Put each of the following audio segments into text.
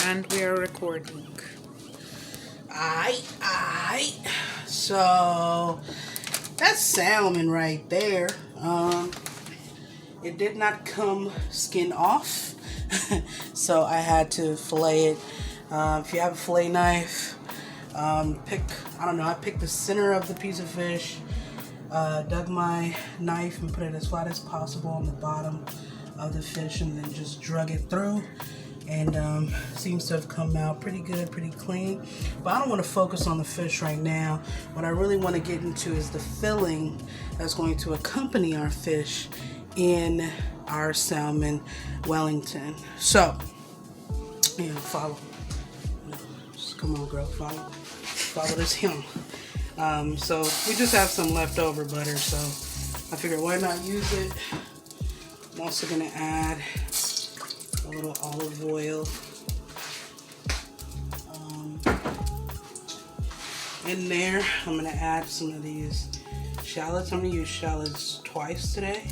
And we are recording. Aight. So that's salmon right there. It did not come skin off, so I had to fillet it. If you have a fillet knife, I picked the center of the piece of fish, dug my knife and put it as flat as possible on the bottom of the fish, and then just drug it through. And seems to have come out pretty good, pretty clean. But I don't want to focus on the fish right now. What I really want to get into is the filling that's going to accompany our fish in our Salmon Wellington. So, follow. Just come on, girl, follow this hem. So we just have some leftover butter, so I figured why not use it. I'm also gonna add a little olive oil in there. I'm going to add some of these shallots. I'm going to use shallots twice today.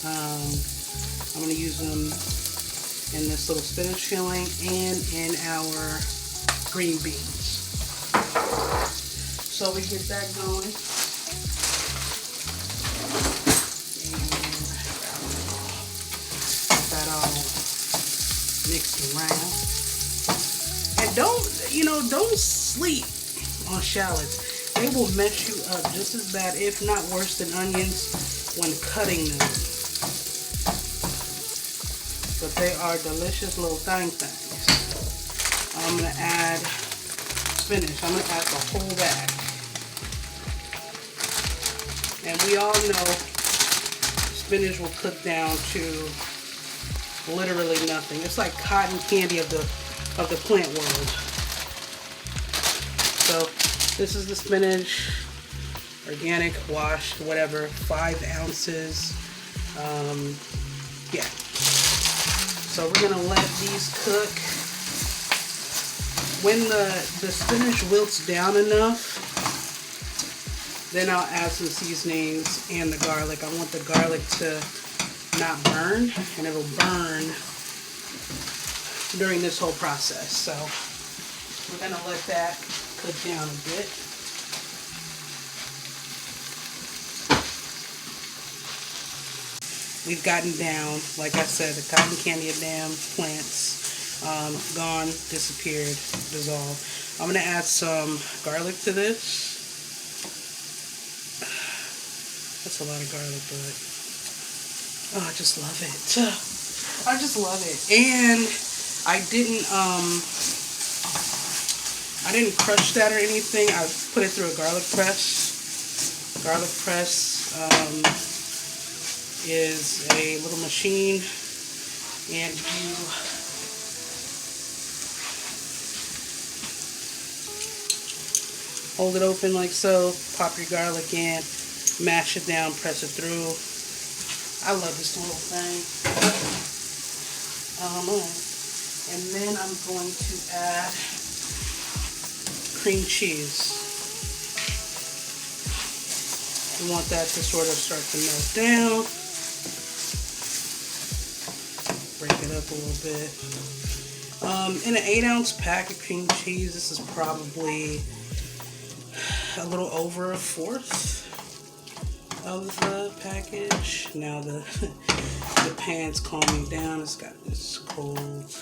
I'm going to use them in this little spinach filling and in our green beans. So we get that going. Mixed around. And don't sleep on shallots. They will mess you up just as bad, if not worse than onions when cutting them. But they are delicious little things. I'm going to add spinach. I'm going to add the whole bag. And we all know spinach will cook down to literally nothing. It's like cotton candy of the plant world. So this is the spinach, organic, washed, whatever, 5 ounces. Yeah. So we're gonna let these cook. When the spinach wilts down enough, then I'll add some seasonings and the garlic. I want the garlic to not burn, and it'll burn during this whole process. So we're gonna let that cook down a bit. We've gotten down, like I said, the cotton candy of damn plants, gone, disappeared, dissolved. I'm gonna add some garlic to this. That's a lot of garlic, but oh, I just love it. I just love it. And I didn't crush that or anything. I put it through a garlic press. Garlic press is a little machine, and you hold it open like so, pop your garlic in, mash it down, press it through. I love this little thing. And then I'm going to add cream cheese. We want that to sort of start to melt down. Break it up a little bit. In an 8-ounce pack of cream cheese, this is probably a little over 1/4 of the package. Now the pan's calming down. It's got this cold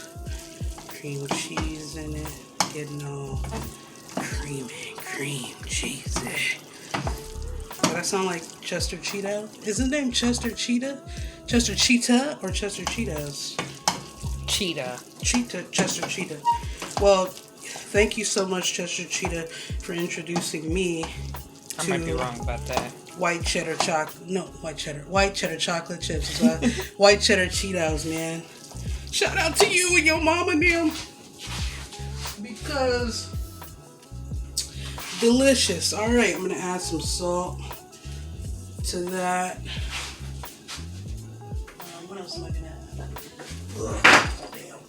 cream cheese in it, getting all cream cheesy. Did I sound like Chester Cheeto? Is his name Chester Cheetah? Chester Cheetah or Chester Cheetos? Cheetah. Chester Cheetah. Well, thank you so much, Chester Cheetah, for introducing me I might be wrong about that. White cheddar chocolate chips. White cheddar Cheetos, man. Shout out to you and your mom and them, because delicious. All right, I'm gonna add some salt to that. What else am I gonna add? Damn.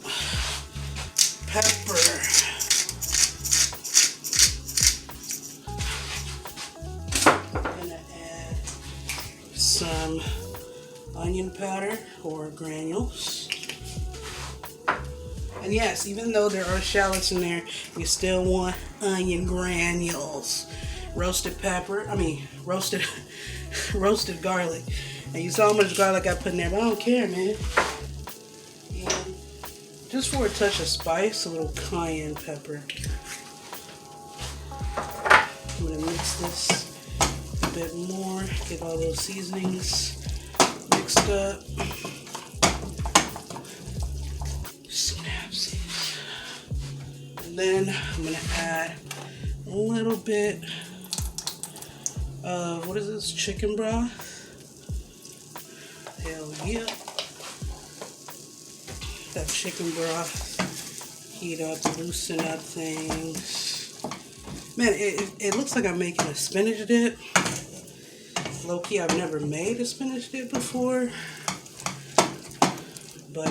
Pepper. Some onion powder or granules, And yes, even though there are shallots in there, you still want onion granules. Roasted pepper, roasted roasted garlic. And you saw how much garlic I put in there, but I don't care, man. And just for a touch of spice, a little cayenne pepper. I'm gonna mix this a bit more, get all those seasonings mixed up. Snapsies. And then I'm gonna add a little bit of, what is this, chicken broth? Hell yeah. That chicken broth, heat up, loosen up things. Man, it looks like I'm making a spinach dip. Low-key, I've never made a spinach dip before. But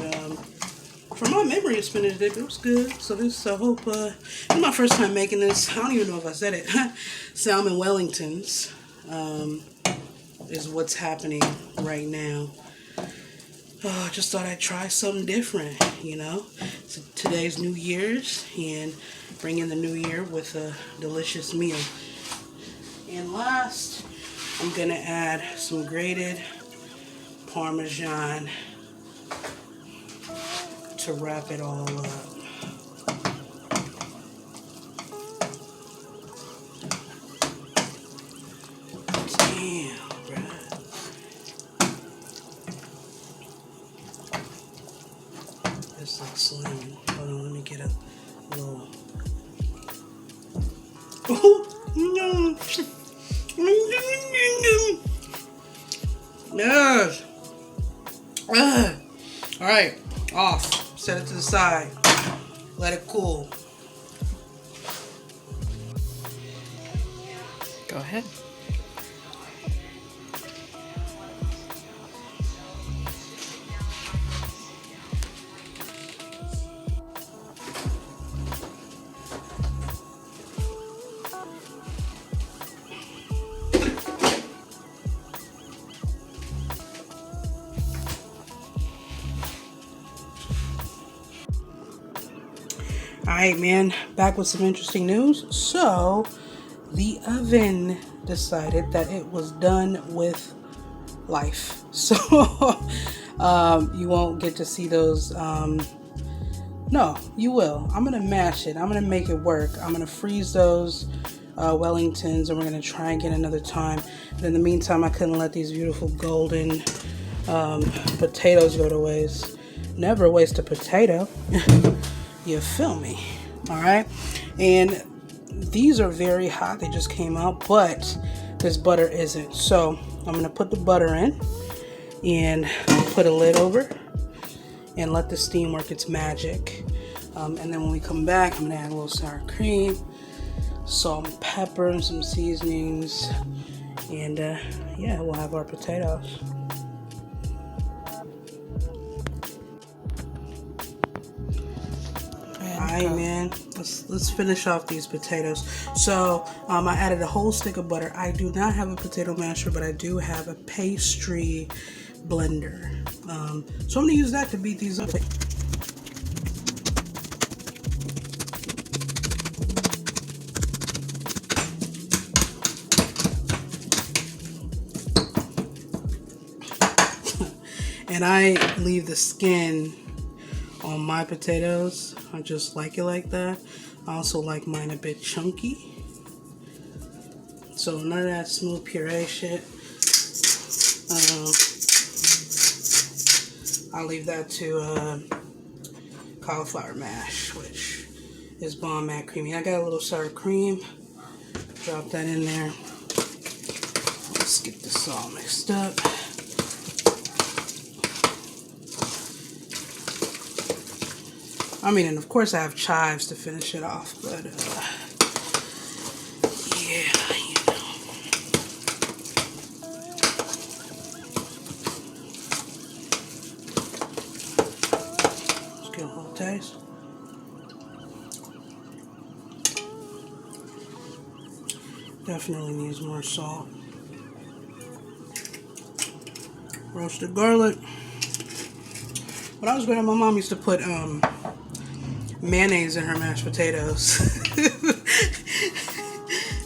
from my memory of spinach dip, it was good. So I hope, this is my first time making this. I don't even know if I said it. Salmon Wellingtons is what's happening right now. Oh, I just thought I'd try something different, you know. So today's New Year's, and bring in the new year with a delicious meal. And last, I'm gonna add some grated Parmesan to wrap it all up. Damn, bruh. This looks slamming. Hold on, let me get a little. Oh, no. Yes. All right, off. Set it to the side. Let it cool. Go ahead. Alright, man, back with some interesting news. So, the oven decided that it was done with life. So, you won't get to see those. No, you will. I'm going to mash it. I'm going to make it work. I'm going to freeze those Wellingtons, and we're going to try again another time. But in the meantime, I couldn't let these beautiful golden potatoes go to waste. Never waste a potato. You feel me? All right. And these are very hot. They just came out, but this butter isn't. So I'm going to put the butter in and put a lid over and let the steam work its magic. And then when we come back, I'm going to add a little sour cream, salt and pepper, and some seasonings. And yeah, we'll have our potatoes. Alright, man, let's finish off these potatoes. So I added a whole stick of butter. I do not have a potato masher, but I do have a pastry blender. So I'm gonna use that to beat these up. And I leave the skin on my potatoes. I just like it like that. I also like mine a bit chunky. So none of that smooth puree shit. I'll leave that to cauliflower mash, which is bomb mad creamy. I got a little sour cream. Drop that in there. Let's get this all mixed up. I mean, and of course I have chives to finish it off, but yeah, you know. Let's get a little taste. Definitely needs more salt. Roasted garlic. When I was growing up, my mom used to put mayonnaise in her mashed potatoes.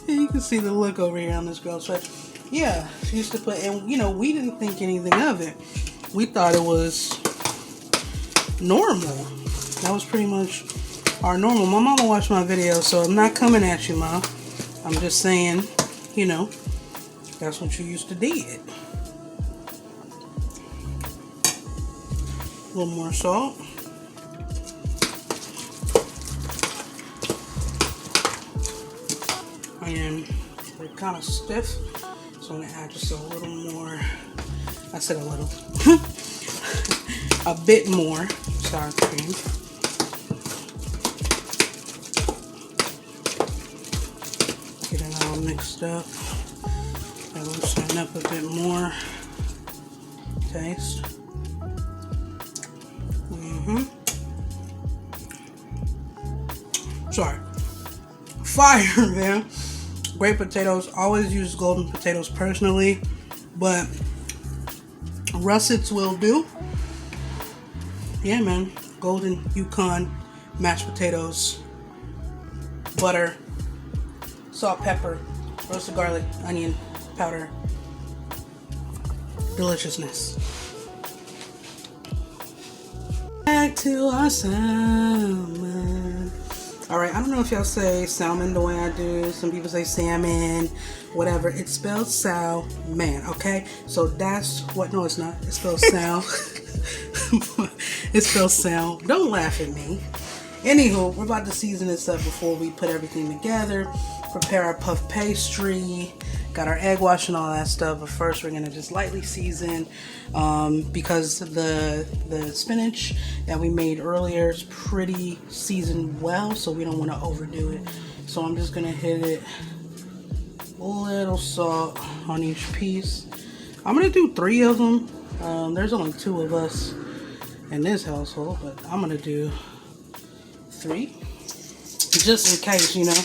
You can see the look over here on this girl's face. Yeah, she used to put, and you know, we didn't think anything of it. We thought it was normal. That was pretty much our normal. My mama watched my video, so I'm not coming at you, Mom. I'm just saying, you know, that's what you used to do. A little more salt. And they're kind of stiff, so I'm gonna add just a little more. I said a little. A bit more sour cream. Get it all mixed up. That will loosen up a bit more. Taste. Sorry. Fire, man. Great potatoes. Always use golden potatoes personally, but russets will do. Yeah, man. Golden Yukon mashed potatoes, butter, salt, pepper, roasted garlic, onion powder. Deliciousness. Back to our salmon. Alright, I don't know if y'all say salmon the way I do. Some people say salmon, whatever. It's spelled salmon, okay? So that's what, no it's not. It's spelled sal. It's spelled sal. Don't laugh at me. Anywho, we're about to season this up before we put everything together. Prepare our puff pastry. Got our egg wash and all that stuff. But first we're going to just lightly season because the spinach that we made earlier is pretty seasoned well. So we don't want to overdo it. So I'm just going to hit it a little salt on each piece. I'm going to do 3 of them. There's only 2 of us in this household. But I'm going to do 3. Just in case, you know,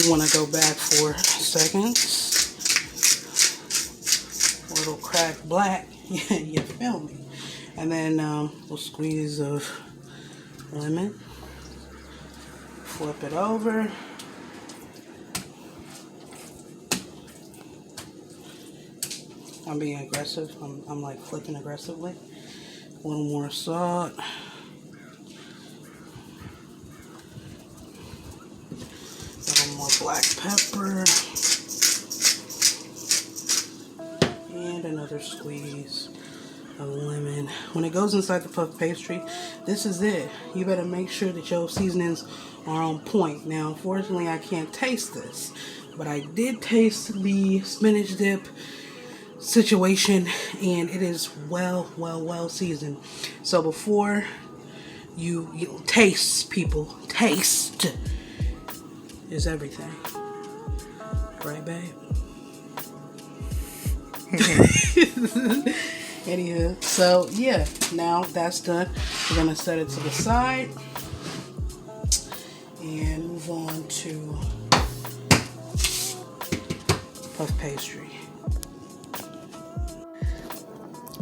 we want to go back for seconds. Little crack black, you feel me? And then we'll squeeze of lemon, flip it over, I'm being aggressive, I'm like flipping aggressively. A little more salt, a little more black pepper, and another squeeze of lemon. When it goes inside the puff pastry, this is it. You better make sure that your seasonings are on point. Now, unfortunately, I can't taste this, but I did taste the spinach dip situation, and it is well seasoned. So before you taste, people, taste is everything. Right, babe? Anywho, so yeah, now that's done. We're gonna set it to the side and move on to puff pastry.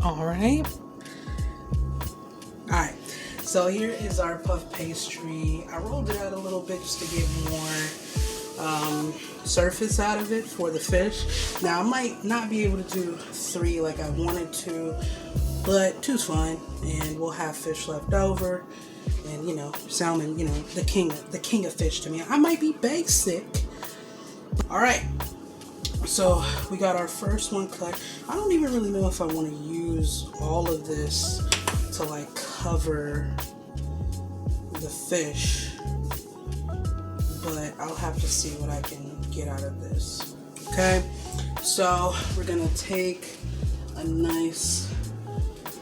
Alright, so here is our puff pastry. I rolled it out a little bit just to get more surface out of it for the fish. Now I might not be able to do 3 like I wanted to, but 2's fine, and we'll have fish left over. And you know, salmon, you know, the king of fish to me. I might be basic. Alright, so we got our first one cut. I don't even really know if I want to use all of this to like cover the fish, but I'll have to see what I can get out of this. Okay, so we're gonna take a nice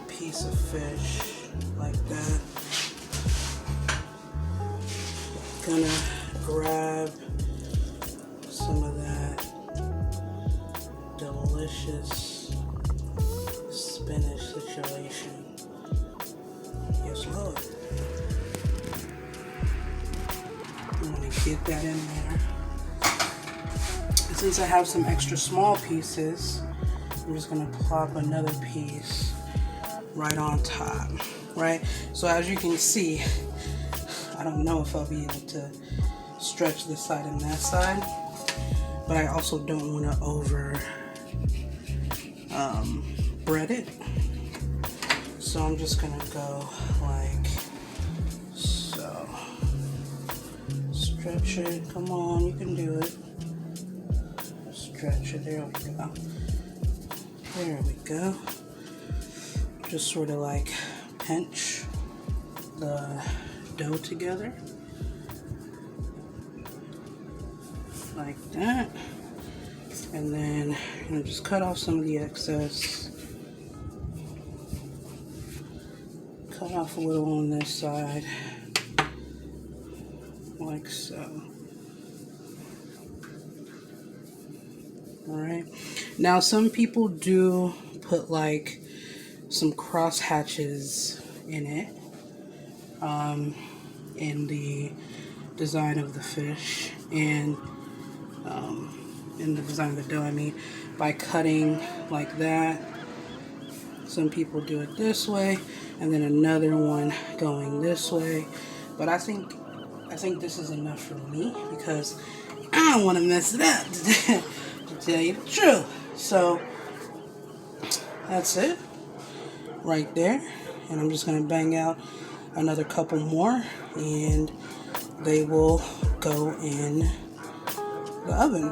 piece of fish like that. Gonna grab some of that delicious spinach situation. Yes, Lord. I'm gonna get that in there. And since I have some extra small pieces, I'm just gonna plop another piece right on top, right? So as you can see, I don't know if I'll be able to stretch this side and that side, but I also don't want to over bread it. So I'm just gonna go like so. Stretch it. Come on, you can do it. Stretch it. There we go. There we go. Just sort of like pinch the dough together like that, and then I'm gonna just cut off some of the excess. Cut off a little on this side, like so. Alright, now some people do put like some cross hatches in it, in the design of the fish, and in the design of the dough, I mean, by cutting like that. Some people do it this way, and then another one going this way. But I think this is enough for me because I don't want to mess it up, to tell you the truth. So that's it right there, and I'm just gonna bang out another couple more, and they will go in the oven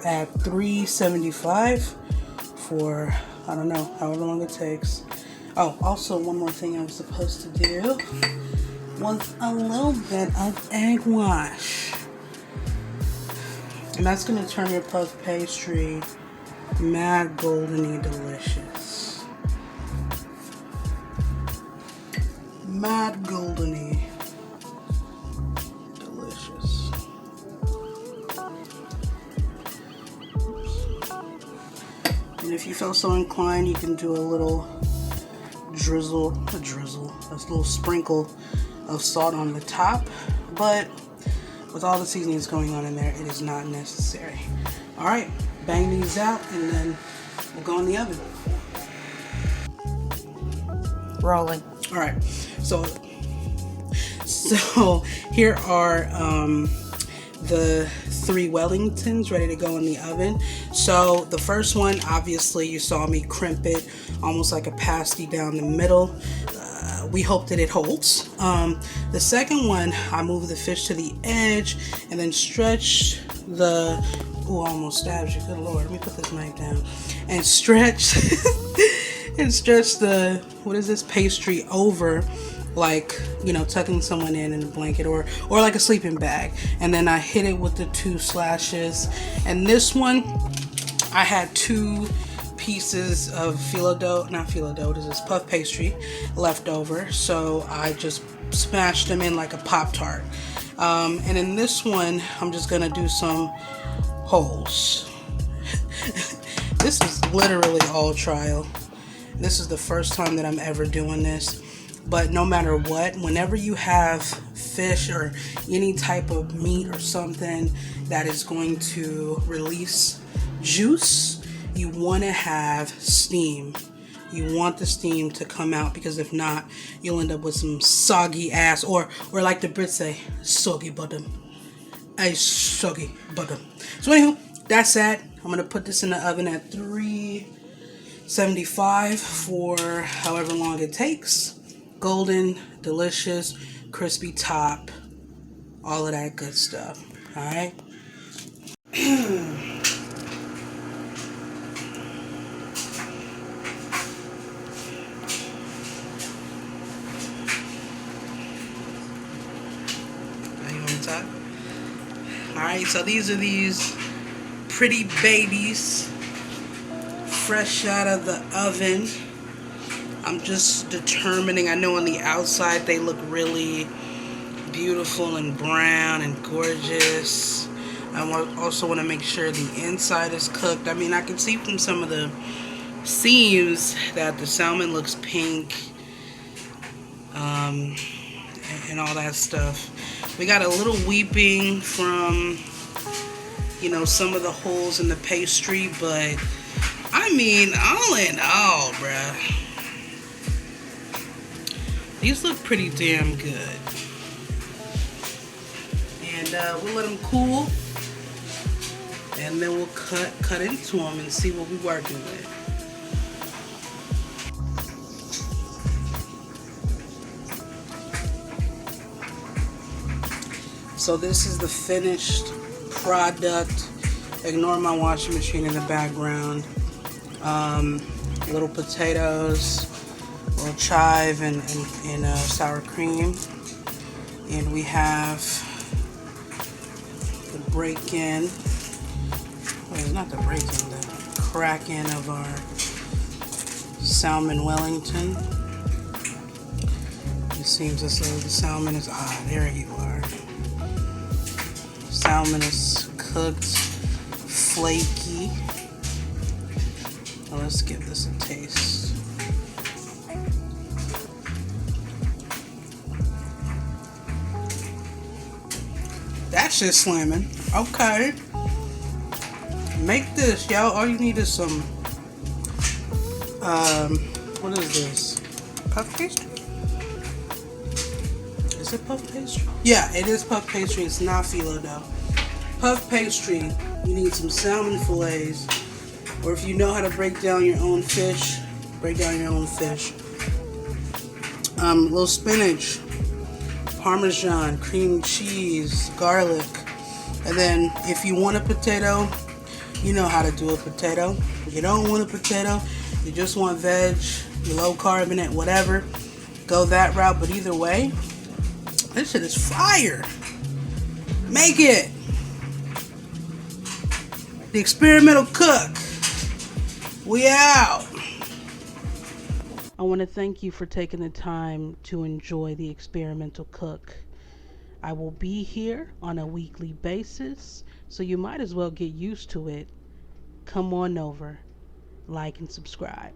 at 375 for, I don't know, however long it takes. Oh, also one more thing I was supposed to do was a little bit of egg wash, and that's gonna turn your puff pastry mad goldeny delicious. Mad goldeny delicious. And if you feel so inclined, you can do a little a little sprinkle of salt on the top, but with all the seasonings going on in there, it is not necessary. All right, bang these out, and then we'll go in the oven. Rolling. All right, so here are the 3 Wellingtons ready to go in the oven. So the first one, obviously you saw me crimp it almost like a pasty down the middle. We hope that it holds. The second one, I move the fish to the edge and then stretch the, oh, I almost stabbed you, good Lord, let me put this knife down, and stretch and stretch the, what is this, pastry over, like, you know, tucking someone in a blanket or like a sleeping bag. And then I hit it with the 2 slashes. And this one, I had 2 pieces of this is puff pastry left over, so I just smashed them in like a Pop-Tart. And in this one, I'm just gonna do some holes. This is literally all trial. This is the first time that I'm ever doing this. But no matter what, whenever you have fish or any type of meat or something that is going to release juice, you want to have steam. You want the steam to come out, because if not, you'll end up with some soggy ass, or like the Brits say, soggy bottom. A soggy bottom. So anywho, that's that. I'm going to put this in the oven at 375 for however long it takes. Golden, delicious, crispy top, all of that good stuff. All right. All right, so these are these pretty babies, fresh out of the oven. I'm just determining, I know on the outside they look really beautiful and brown and gorgeous. I also want to make sure the inside is cooked. I mean, I can see from some of the seams that the salmon looks pink, and all that stuff. We got a little weeping from, you know, some of the holes in the pastry, but I mean, all in all, bruh, these look pretty damn good. we'll let them cool, and then we'll cut into them and see what we're working with. So this is the finished product. Ignore my washing machine in the background. Little potatoes, little chive, and sour cream. And we have the break-in, well, not the break-in, the crack-in of our Salmon Wellington. It seems as though the salmon is, there you are. Salmon is cooked, flaky. Now let's give this a taste. That shit's slamming. Okay. Make this, y'all. All you need is some, what is this? Puff pastry? Is it puff pastry? Yeah, it is puff pastry. It's not phyllo dough. Puff pastry, you need some salmon fillets, or if you know how to break down your own fish, break down your own fish. Little spinach, Parmesan, cream cheese, garlic, and then if you want a potato, you know how to do a potato. If you don't want a potato, you just want veg, you're low carb in it, whatever, go that route. But either way, this shit is fire. Make it. The Experimental Cook. We out. I want to thank you for taking the time to enjoy the Experimental Cook. I will be here on a weekly basis, so you might as well get used to it. Come on over, like and subscribe.